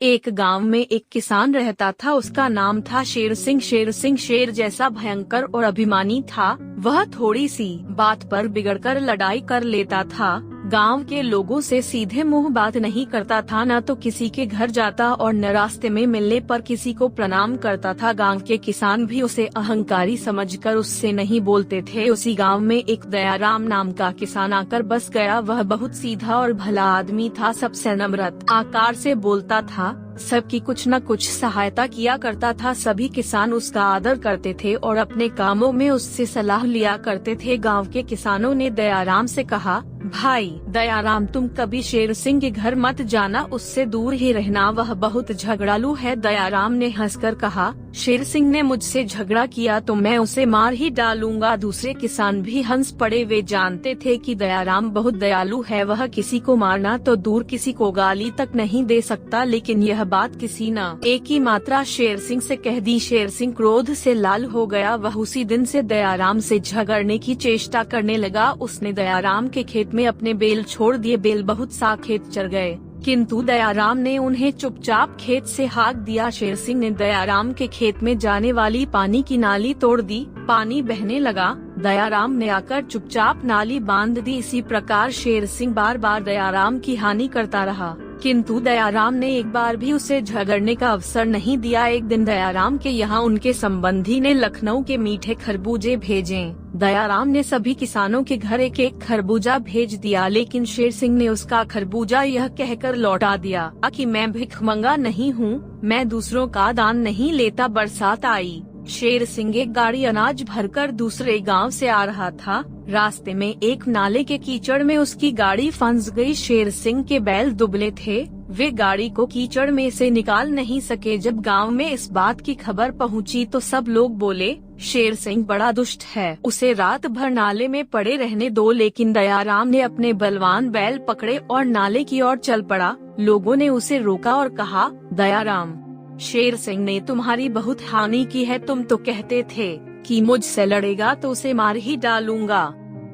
एक गांव में एक किसान रहता था। उसका नाम था शेर सिंह। शेर सिंह शेर जैसा भयंकर और अभिमानी था। वह थोड़ी सी बात पर बिगड़कर लड़ाई कर लेता था। गांव के लोगों से सीधे मुंह बात नहीं करता था, न तो किसी के घर जाता और न रास्ते में मिलने पर किसी को प्रणाम करता था। गांव के किसान भी उसे अहंकारी समझकर उससे नहीं बोलते थे। उसी गांव में एक दयाराम नाम का किसान आकर बस गया। वह बहुत सीधा और भला आदमी था। सबसे नम्र आकार से बोलता था, सबकी कुछ न कुछ सहायता किया करता था। सभी किसान उसका आदर करते थे और अपने कामों में उससे सलाह लिया करते थे। गांव के किसानों ने दयाराम से कहा, भाई दयाराम, तुम कभी शेर सिंह के घर मत जाना, उससे दूर ही रहना, वह बहुत झगड़ालू है। दयाराम ने हंसकर कहा, शेर सिंह ने मुझसे झगड़ा किया तो मैं उसे मार ही डालूंगा। दूसरे किसान भी हंस पड़े। वे जानते थे कि दयाराम बहुत दयालु है। वह किसी को मारना तो दूर, किसी को गाली तक नहीं दे सकता। लेकिन यह बात किसी न एक ही मात्रा शेर सिंह से कह दी। शेर सिंह क्रोध से लाल हो गया। वह उसी दिन से दयाराम से झगड़ने की चेष्टा करने लगा। उसने दयाराम के खेत में अपने बैल छोड़ दिए। बैल बहुत सा खेत चर गए, किंतु दयाराम ने उन्हें चुपचाप खेत से हाँक दिया। शेर सिंह ने दयाराम के खेत में जाने वाली पानी की नाली तोड़ दी। पानी बहने लगा। दयाराम ने आकर चुपचाप नाली बांध दी। इसी प्रकार शेर सिंह बार बार दयाराम की हानि करता रहा, किंतु दयाराम ने एक बार भी उसे झगड़ने का अवसर नहीं दिया। एक दिन दयाराम के यहाँ उनके संबंधी ने लखनऊ के मीठे खरबूजे भेजे। दयाराम ने सभी किसानों के घर एक एक खरबूजा भेज दिया, लेकिन शेर सिंह ने उसका खरबूजा यह कहकर लौटा दिया कि मैं भिखमंगा नहीं हूँ, मैं दूसरों का दान नहीं लेता। बरसात आई। शेर सिंह एक गाड़ी अनाज भरकर दूसरे गांव से आ रहा था। रास्ते में एक नाले के कीचड़ में उसकी गाड़ी फंस गई। शेर सिंह के बैल दुबले थे, वे गाड़ी को कीचड़ में से निकाल नहीं सके। जब गांव में इस बात की खबर पहुंची तो सब लोग बोले, शेर सिंह बड़ा दुष्ट है, उसे रात भर नाले में पड़े रहने दो। लेकिन दयाराम ने अपने बलवान बैल पकड़े और नाले की ओर चल पड़ा। लोगों ने उसे रोका और कहा, दयाराम, शेर सिंह ने तुम्हारी बहुत हानि की है। तुम तो कहते थे कि मुझसे लड़ेगा तो उसे मार ही डालूंगा,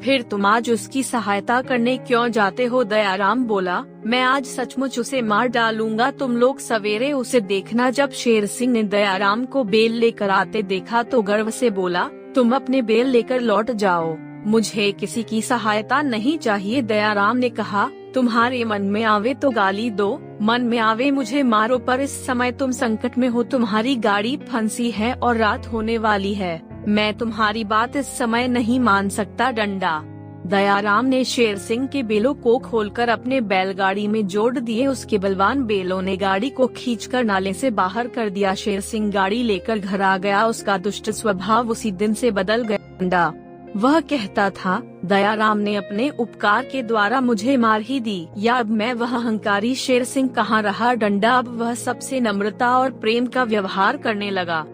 फिर तुम आज उसकी सहायता करने क्यों जाते हो? दयाराम बोला, मैं आज सचमुच उसे मार डालूंगा। तुम लोग सवेरे उसे देखना। जब शेर सिंह ने दयाराम को बैल लेकर आते देखा तो गर्व से बोला, तुम अपने बैल लेकर लौट जाओ, मुझे किसी की सहायता नहीं चाहिए। दयाराम ने कहा, तुम्हारे मन में आवे तो गाली दो, मन में आवे मुझे मारो, पर इस समय तुम संकट में हो, तुम्हारी गाड़ी फंसी है और रात होने वाली है। मैं तुम्हारी बात इस समय नहीं मान सकता। डंडा। दयाराम ने शेर सिंह के बैलों को खोलकर अपने बैलगाड़ी में जोड़ दिए। उसके बलवान बैलों ने गाड़ी को खींचकर नाले से बाहर कर दिया। शेर सिंह गाड़ी लेकर घर आ गया। उसका दुष्ट स्वभाव उसी दिन से बदल गया। डंडा। वह कहता था, दयाराम ने अपने उपकार के द्वारा मुझे मार ही दी, या अब मैं वह अहंकारी शेर सिंह कहाँ रहा? डंडा। अब वह सबसे नम्रता और प्रेम का व्यवहार करने लगा।